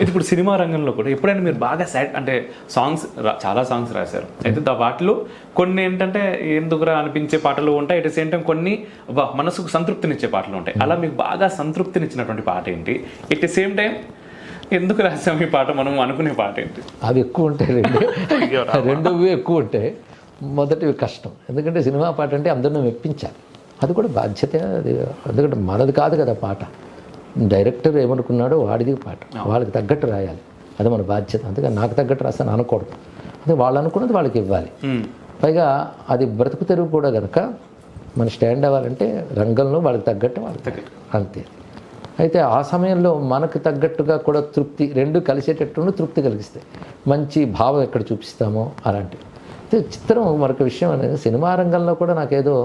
ఇప్పుడు సినిమా రంగంలో కూడా ఎప్పుడైనా మీరు బాగా అంటే సాంగ్స్ చాలా సాంగ్స్ రాశారు అయితే వాటిలో కొన్ని ఏంటంటే ఎందుకురా అనిపించే పాటలు ఉంటాయి, అట్ ద సేమ్ టైం కొన్ని మనసుకు సంతృప్తినిచ్చే పాటలు ఉంటాయి. అలా మీకు బాగా సంతృప్తినిచ్చినటువంటి పాట ఏంటి? ఎట్ ద సేమ్ టైం ఎందుకు రాసాం ఈ పాట మనం అనుకునే పాట ఏంటి? అవి ఎక్కువ ఉంటాయి, రెండవి ఎక్కువ ఉంటాయి. మొదటివి కష్టం, ఎందుకంటే సినిమా పాట అంటే అందరిని మెప్పించాలి, అది కూడా బాధ్యత. అది ఎందుకంటే మనది కాదు కదా పాట, డైరెక్టర్ ఏమనుకున్నాడో వాడిది పాట, వాళ్ళకి తగ్గట్టు రాయాలి, అది మన బాధ్యత. అందుకని నాకు తగ్గట్టు రాస్తాను అనకూడదు, అది వాళ్ళు అనుకున్నది వాళ్ళకి ఇవ్వాలి. పైగా అది బ్రతుకు తెరువు కూడా కనుక మన స్టాండ్ అవ్వాలంటే రంగంలో వాళ్ళకి తగ్గట్టు వాళ్ళకి అంతే. అయితే ఆ సమయంలో మనకు తగ్గట్టుగా కూడా తృప్తి, రెండు కలిసేటట్టు తృప్తి కలిగిస్తాయి. మంచి భావం ఎక్కడ చూపిస్తామో అలాంటివి. అయితే చిత్రం మరొక విషయం అనేది, సినిమా రంగంలో కూడా నాకేదో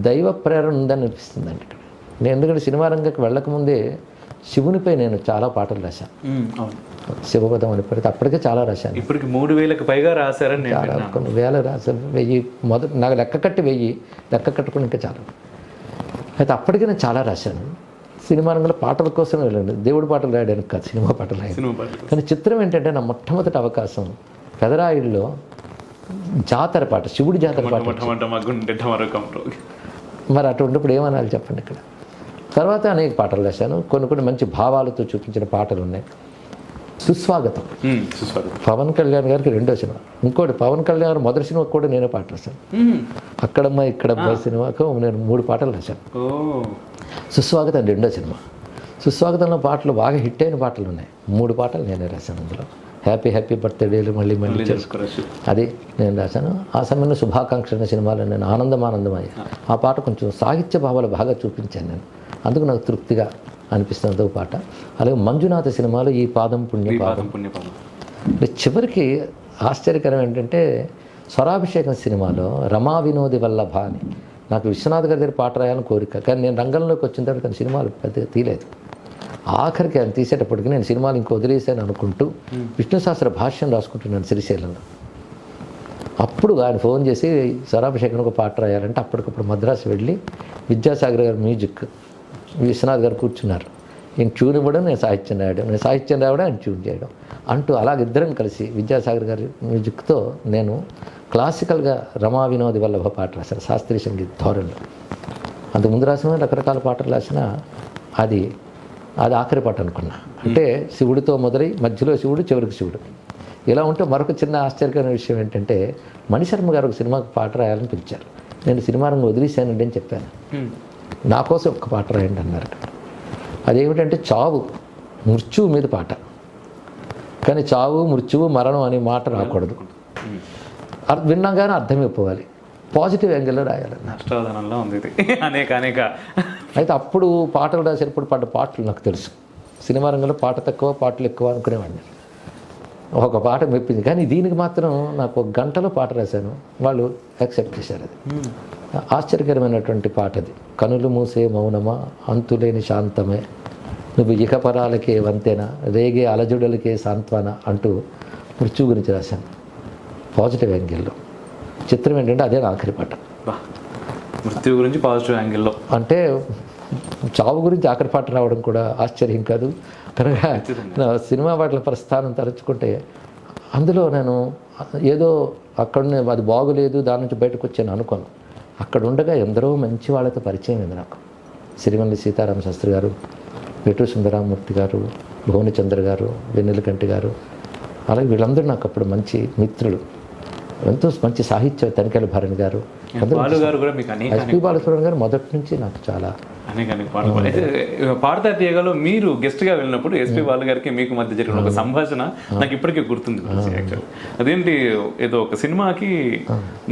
దైవ ప్రేరణ ఉందని అనిపిస్తుందండి ఇక్కడ. నేను ఎందుకంటే సినిమా రంగంకి వెళ్ళకముందే శివునిపై నేను చాలా పాటలు రాశాను. శివపదం అని పెడితే అప్పటికే చాలా రాశాను. ఇప్పటికి 3000కు పైగా రాశారని చాలా కొన్ని వేల రాశాను. 1000 మొదటి నాకు లెక్క కట్టి 1000 లెక్క కట్టుకుని ఇంకా చాలా. అయితే అప్పటికే నేను చాలా రాశాను. సినిమా రంగంలో పాటల కోసం వెళ్ళండి, దేవుడి పాటలు రాయడానికి కాదు, సినిమా పాటలు రాయడం. కానీ చిత్రం ఏంటంటే నా మొట్టమొదటి అవకాశం పెదరాయిల్లో జాతర పాట, శివుడి జాతర పాట. మరి అటు ఉన్నప్పుడు ఏమనాలి చెప్పండి ఇక్కడ. తర్వాత అనేక పాటలు రాశాను, కొన్ని మంచి భావాలతో చూపించిన పాటలు ఉన్నాయి. సుస్వాగతం పవన్ కళ్యాణ్ గారికి రెండో సినిమా. ఇంకోటి పవన్ కళ్యాణ్ గారు మొదటి సినిమాకి కూడా నేనే పాట రాశాను. అక్కడమ్మ ఇక్కడమ్మ సినిమాకు నేను 3 పాటలు రాశాను. సుస్వాగతం రెండో సినిమా. సుస్వాగతంలో పాటలు బాగా హిట్ అయిన పాటలు ఉన్నాయి, 3 పాటలు నేనే రాశాను. అందులో హ్యాపీ హ్యాపీ బర్త్డేలు మళ్ళీ చేసుకోవచ్చు, అది నేను రాశాను. ఆ సమయంలో శుభాకాంక్ష అనే సినిమాలో నేను ఆనందమయ్యా. ఆ పాట కొంచెం సాహిత్య భావాలు బాగా చూపించాను నేను, అందుకు నాకు తృప్తిగా అనిపిస్తుంది ఒక పాట. అలాగే మంజునాథ సినిమాలో ఈ పాదం పుణ్యపాదం. చివరికి ఆశ్చర్యకరం ఏంటంటే స్వరాభిషేకం సినిమాలో రమా వినోది వల్లభ అని నాకు విశ్వనాథ్ గారి దగ్గర పాట రాయాలని కోరిక, కానీ నేను రంగంలోకి వచ్చిన తర్వాత తన సినిమాలు పెద్దగా తీయలేదు. ఆఖరికి ఆయన తీసేటప్పటికి నేను సినిమాలు ఇంక వదిలేసాను అనుకుంటూ విష్ణు సహస్ర భాష్యం రాసుకుంటున్నాను శ్రీశైలంలో. అప్పుడు ఆయన ఫోన్ చేసి స్వరాభిషేకం ఒక పాట రాయాలంటే అప్పటికప్పుడు మద్రాసు వెళ్ళి విద్యాసాగర్ గారు మ్యూజిక్, విశ్వనాథ్ గారు కూర్చున్నారు, నేను ట్యూన్ ఇవ్వడం, నేను సాహిత్యం రాయడం, నేను సాహిత్యం రావడం, ఆయన ట్యూన్ చేయడం అంటూ అలాగిద్దరం కలిసి విద్యాసాగర్ గారి మ్యూజిక్తో నేను క్లాసికల్గా రమా వినోది వల్లభ పాట రాశాను, శాస్త్రీయ సంగీత ధోరణిలో. అంతకుముందు రాసిన రకరకాల పాటలు రాసిన అది ఆఖరి పాట అనుకున్నా. అంటే శివుడితో మొదలై మధ్యలో శివుడు, చివరికి శివుడు ఇలా ఉంటే మరొక చిన్న ఆశ్చర్యకరమైన విషయం ఏంటంటే మణిశర్మ గారు ఒక సినిమాకి పాట రాయాలని పిలిచారు. నేను సినిమా రంగం వదిలేశానండి అని చెప్పాను. నా కోసం ఒక పాట రాయండి అన్నారు. అదేమిటంటే చావు మృత్యువు మీద పాట, కానీ చావు మృత్యువు మరణం అనే మాట రాకూడదు, విన్నాగానే అర్థమైపోవాలి, పాజిటివ్ యాంగిల్లో రాయాలన్నారు. అయితే అప్పుడు పాటలు రాసేటప్పుడు పడ్డ పాటలు నాకు తెలుసు. సినిమా రంగంలో పాట తక్కువ పాటలు ఎక్కువ అనుకునేవాడిని. ఒక పాట మెప్పింది, కానీ దీనికి మాత్రం నాకు 1 గంటలో పాట రాశాను, వాళ్ళు యాక్సెప్ట్ చేశారు. అది ఆశ్చర్యకరమైనటువంటి పాట. అది కనులు మూసే మౌనమా అంతులేని శాంతమే, నువ్వు ఇహపరాలకే వంతెన, రేగే అలజడులకే సాంత్వన అంటూ మృత్యు గురించి రాశాను పాజిటివ్ యాంగిల్లో. చిత్రం ఏంటంటే అదే ఆఖరి పాట, మృత్యు గురించి పాజిటివ్ యాంగిల్లో. అంటే చావు గురించి ఆఖరి పాట రావడం కూడా ఆశ్చర్యం కాదు. కనుక నా సినిమా పాటల ప్రస్థానం తలుచుకుంటే అందులో నేను ఏదో అక్కడనే అది బాగులేదు దాని నుంచి బయటకు వచ్చాను అనుకోను. అక్కడ ఉండగా ఎందరో మంచి వాళ్ళతో పరిచయం అయింది నాకు. సిరిమల్లి సీతారామ శాస్త్రి గారు, వెటు సుందరామూర్తి గారు, భువనచంద్ర గారు, వెన్నెలకంటి గారు, అలాగే వీళ్ళందరూ నాకు అప్పుడు మంచి మిత్రులు. ఎంతో మంచి సాహిత్య తనికెళ్ళ భరణి గారు, ఎస్పి బాలసుబ్రహ్మణ్యం గారు మొదటి నుంచి నాకు చాలా పాడతా తీయగలో మీరు గెస్ట్గా వెళ్ళినప్పుడు ఎస్పి బాలు గారికి మీకు మధ్య జరిగిన ఒక సంభాషణ నాకు ఇప్పటికీ గుర్తుంది. అదేంటి, ఏదో ఒక సినిమాకి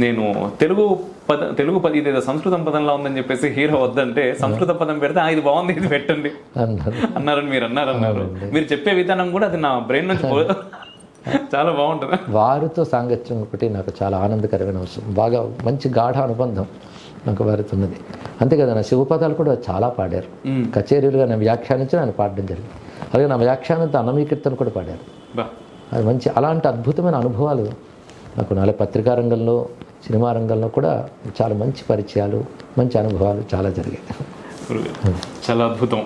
నేను తెలుగు పది ఇదేదో సంస్కృతం పదంలా ఉందని చెప్పేసి హీరో వద్దంటే సంస్కృత పదం పెడితే ఇది బాగుంది ఇది పెట్టండి అన్నారని మీరు అన్నారు. మీరు చెప్పే విధానం కూడా అది నా బ్రెయిన్ నుంచి చాలా బాగుంటుంది. వారితో సాంగత్యం ఒకటి నాకు చాలా ఆనందకరమైన విషయం. బాగా మంచి గాఢ అనుబంధం నాకు వారితో ఉన్నది. అంతే కదా, నా శివపదాలు కూడా చాలా పాడారు. కచేరీలుగా నా వ్యాఖ్యానించి ఆయన పాడడం జరిగింది. అలాగే నా వ్యాఖ్యానంతో అన్నమీకీర్తన కూడా పాడారు. అది మంచి అలాంటి అద్భుతమైన అనుభవాలు నాకు నాలుగు పత్రికా రంగంలో, సినిమా రంగంలో కూడా చాలా మంచి పరిచయాలు, మంచి అనుభవాలు చాలా జరిగాయి. చాలా అద్భుతం.